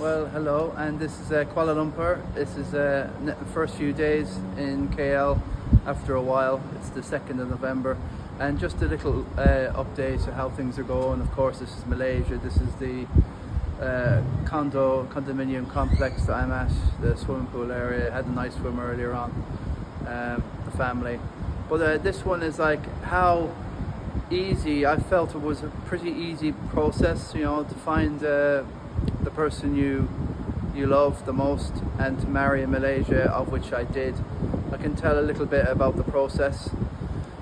Well, hello, and this is Kuala Lumpur. This is the first few days in KL after a while. It's the 2nd of November, and just a little update to how things are going. Of course, this is Malaysia. This is the condominium complex that I'm at, the swimming pool area. I had a nice swim earlier on, the family. But this one is like how easy. I felt it was a pretty easy process, to find the person you love the most and to marry in Malaysia, of which I did. I can tell a little bit about the process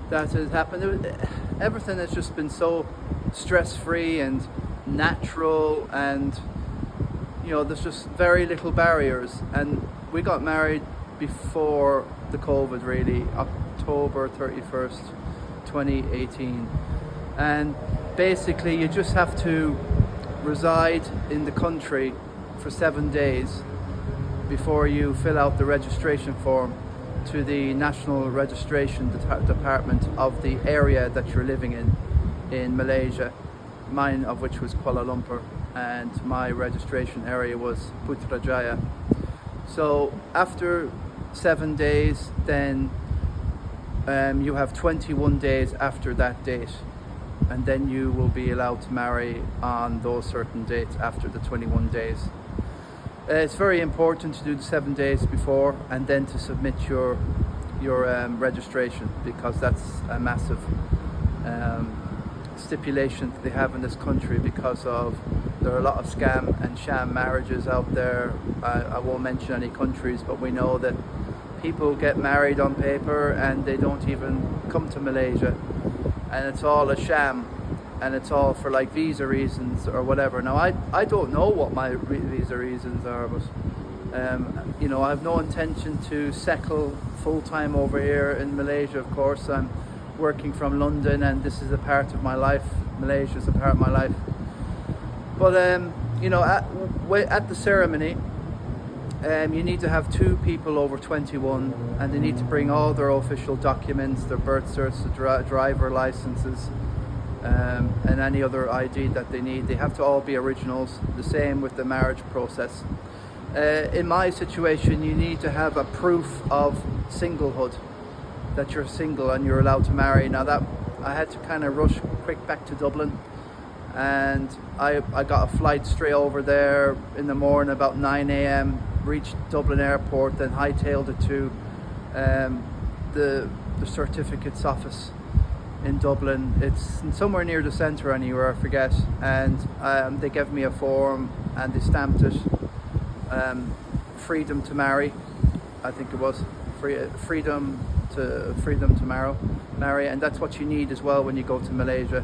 that has happened. Everything has just been so stress-free and natural, and there's just very little barriers. And we got married before the COVID, really, October 31st 2018, and basically you just have to reside in the country for 7 days before you fill out the registration form to the National Registration Department of the area that you're living in Malaysia, mine of which was Kuala Lumpur, and my registration area was Putrajaya. So after 7 days, then you have 21 days after that date, and then you will be allowed to marry on those certain dates after the 21 days. It's very important to do the 7 days before, and then to submit your registration, because that's a massive stipulation that they have in this country, because there are a lot of scam and sham marriages out there. I won't mention any countries, but we know that people get married on paper and they don't even come to Malaysia, and it's all a sham, and it's all for like visa reasons or whatever. Now I don't know what my visa reasons are, but I have no intention to settle full-time over here in Malaysia. Of course, I'm working from London, and this is a part of my life. Malaysia is a part of my life. But at the ceremony, you need to have 2 people over 21, and they need to bring all their official documents, their birth certs, their driver licenses, and any other ID that they need. They have to all be originals. The same with the marriage process. In my situation, you need to have a proof of singlehood, that you're single and you're allowed to marry. Now that I had to kind of rush quick back to Dublin, and I got a flight straight over there in the morning about 9 a.m, reached Dublin airport, then hightailed it to the certificates office in Dublin. It's somewhere near the centre anywhere, I forget, and they gave me a form and they stamped it, freedom to marry, I think it was, freedom to marry, and that's what you need as well when you go to Malaysia.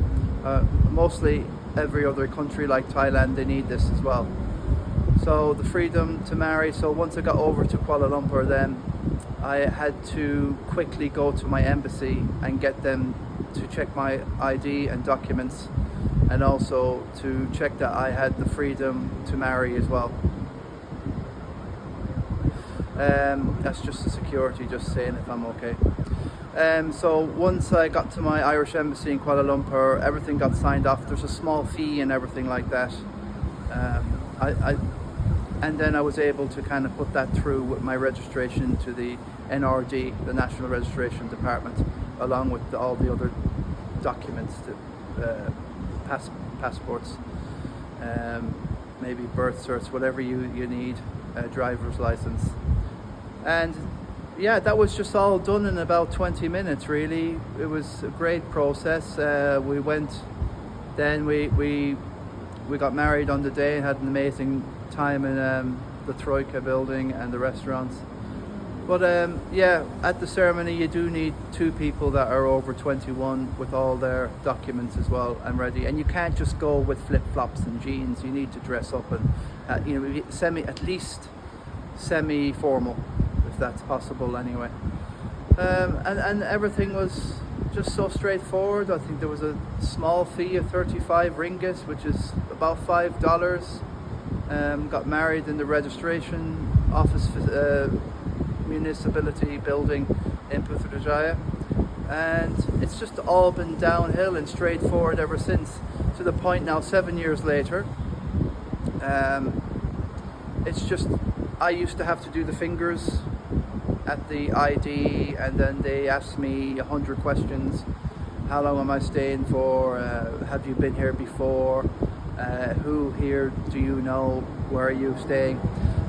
Mostly every other country like Thailand, they need this as well. So the freedom to marry. So once I got over to Kuala Lumpur, then I had to quickly go to my embassy and get them to check my ID and documents, and also to check that I had the freedom to marry as well. That's just the security, just saying if I'm okay. So once I got to my Irish embassy in Kuala Lumpur, everything got signed off. There's a small fee and everything like that. And then I was able to kind of put that through with my registration to the NRD, the National Registration Department, along with all the other documents, passports, maybe birth certs, whatever you need, driver's license. And yeah, that was just all done in about 20 minutes, really. It was a great process. We went, then we got married on the day and had an amazing time in the Troika building and the restaurants. But at the ceremony you do need 2 people that are over 21 with all their documents as well and ready. And you can't just go with flip-flops and jeans. You need to dress up and at least semi-formal, if that's possible anyway. And everything was just so straightforward. I think there was a small fee of 35 ringgit, which is about $5. Got married in the registration office municipality building in Putrajaya, and it's just all been downhill and straightforward ever since, to the point now 7 years later it's just, I used to have to do the fingers at the ID, and then they asked me 100 questions. How long am I staying for? Have you been here before? Who here do you know? Where are you staying?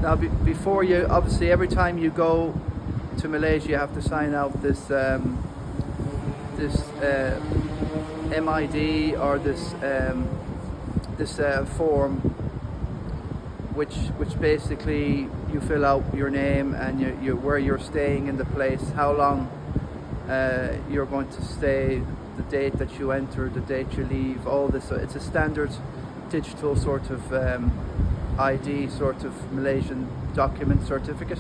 Now, before you, obviously, every time you go to Malaysia, you have to sign out this MID, or this form, which basically you fill out your name and you where you're staying in the place, how long you're going to stay, the date that you enter, the date you leave, all this. So it's a standard digital sort of ID, sort of Malaysian document certificate.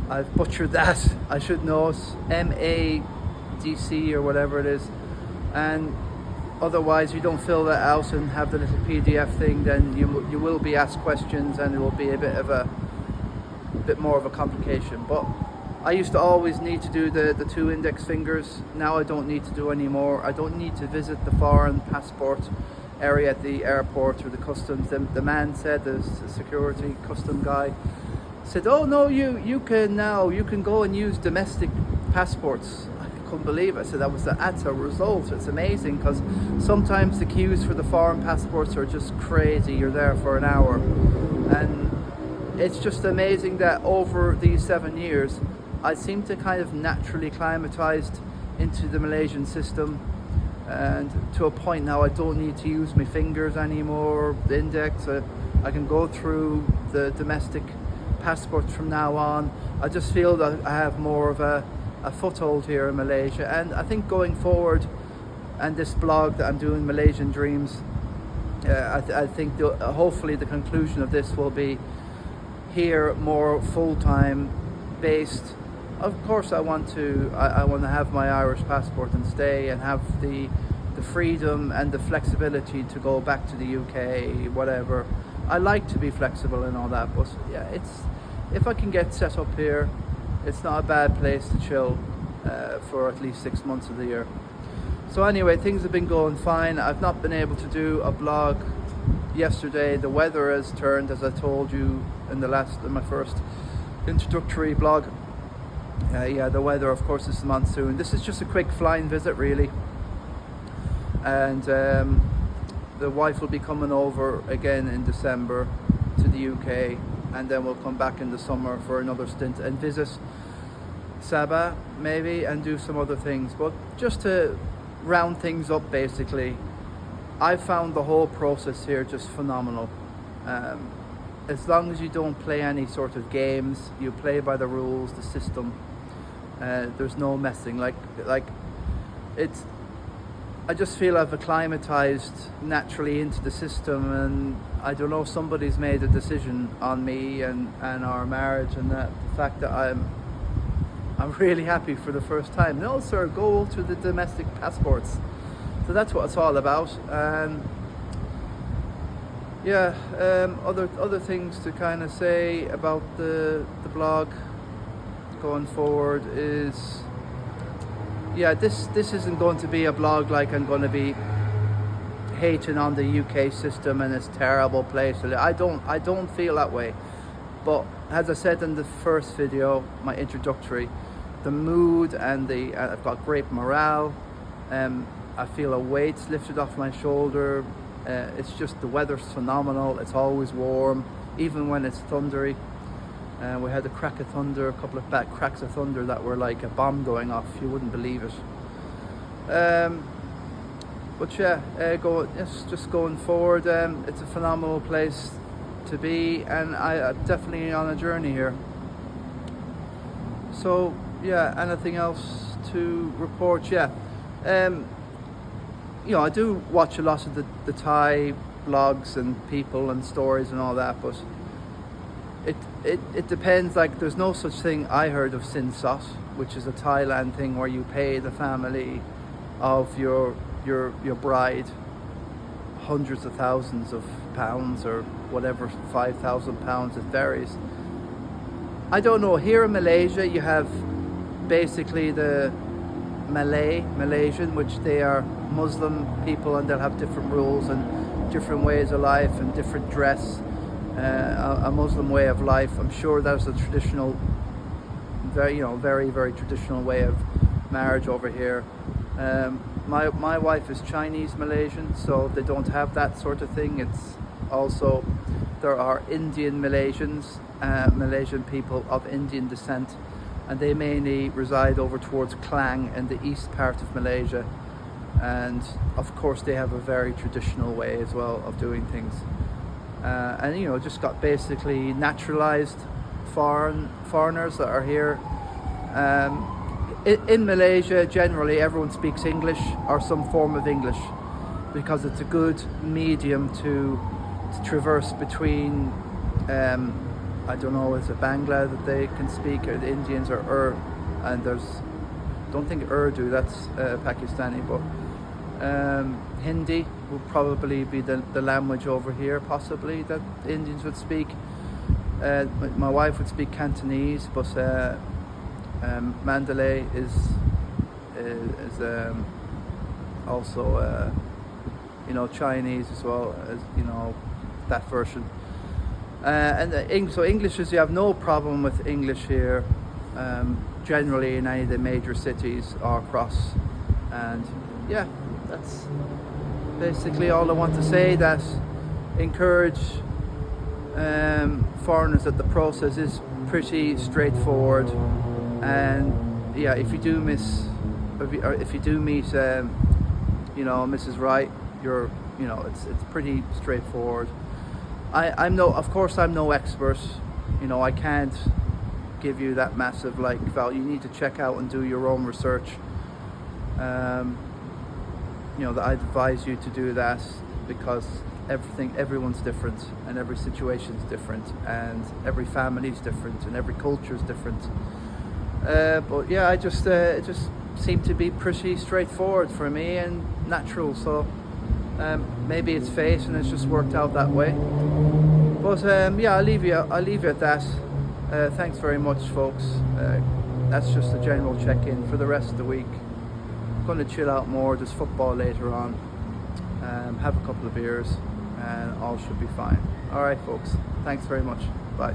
I've butchered that. I should know it. MADC or whatever it is. And otherwise, you don't fill that out and have the little PDF thing, then you will be asked questions, and it will be a bit more of a complication. But I used to always need to do the 2 index fingers. Now I don't need to do any more. I don't need to visit the foreign passport area at the airport or the customs. The man said, the security custom guy said, oh no, you can go and use domestic passports. I couldn't believe it. I said, that's a result. It's amazing, because sometimes the queues for the foreign passports are just crazy. You're there for an hour, and it's just amazing that over these 7 years I seem to kind of naturally climatized into the Malaysian system, and to a point now I don't need to use my fingers anymore, the index. I can go through the domestic passports from now on. I just feel that I have more of a foothold here in Malaysia, and I think going forward, and this blog that I'm doing, Malaysian Dreams, I think hopefully the conclusion of this will be here more full-time based. Of course I want to have my Irish passport and stay and have the freedom and the flexibility to go back to the UK, whatever. I like to be flexible and all that, but yeah, if I can get set up here, it's not a bad place to chill for at least 6 months of the year. So anyway, things have been going fine. I've not been able to do a blog yesterday. The weather has turned, as I told you in my first introductory blog. The weather, of course, is monsoon. This is just a quick flying visit, really. And the wife will be coming over again in December to the UK, and then we'll come back in the summer for another stint and visit Sabah maybe, and do some other things. But just to round things up, basically, I found the whole process here just phenomenal. As long as you don't play any sort of games, you play by the rules, the system. There's no messing. Like it's. I just feel I've acclimatized naturally into the system, and I don't know, somebody's made a decision on me and our marriage, and the fact that I'm really happy for the first time. No, sir, go to the domestic passports. So that's what it's all about. Other things to kind of say about the blog going forward is, this isn't going to be a blog like I'm going to be hating on the UK system and its terrible place. I don't feel that way. But as I said in the first video, my introductory, the mood and I've got great morale. I feel a weight's lifted off my shoulder. It's just, the weather's phenomenal. It's always warm, even when it's thundery. We had a crack of thunder, a couple of back cracks of thunder that were like a bomb going off. You wouldn't believe it. Just going forward, it's a phenomenal place to be, and I'm definitely on a journey here. So anything else to report? I do watch a lot of the Thai blogs and people and stories and all that, but it depends. Like, there's no such thing I heard of Sin Sot, which is a Thailand thing where you pay the family of your bride hundreds of thousands of pounds, or whatever, £5,000, it varies. I don't know. Here in Malaysia, you have basically the Malaysian, which they are Muslim people, and they'll have different rules and different ways of life and different dress. a Muslim way of life. I'm sure there's a traditional, very, very traditional way of marriage over here. My wife is Chinese Malaysian, so they don't have that sort of thing. It's also, there are Indian Malaysians, Malaysian people of Indian descent, and they mainly reside over towards Klang in the east part of Malaysia. And of course they have a very traditional way as well of doing things. And just got basically naturalized foreigners that are here. In Malaysia, generally everyone speaks English or some form of English, because it's a good medium to traverse between, I don't know, is it Bangla that they can speak, or the Indians, or and don't think Urdu, that's Pakistani, but Hindi would probably be the language over here, possibly, that the Indians would speak. My wife would speak Cantonese, but Mandalay is also Chinese as well, as that version. So English is, you have no problem with English here, generally in any of the major cities or across. And yeah, that's basically all I want to say. That encourage foreigners, that the process is pretty straightforward. And yeah, if you do meet Mrs. Wright, it's pretty straightforward. I'm no expert. I can't give you that massive value. You need to check out and do your own research. That I advise you to do that, because everyone's different, and every situation's different, and every family's different, and every culture's different. But yeah, it just seemed to be pretty straightforward for me and natural. So maybe it's fate and it's just worked out that way. But yeah, I'll leave you at that. Thanks very much, folks. That's just a general check-in for the rest of the week. I'm going to chill out more. There's football later on. Have a couple of beers, and all should be fine. All right, folks. Thanks very much. Bye.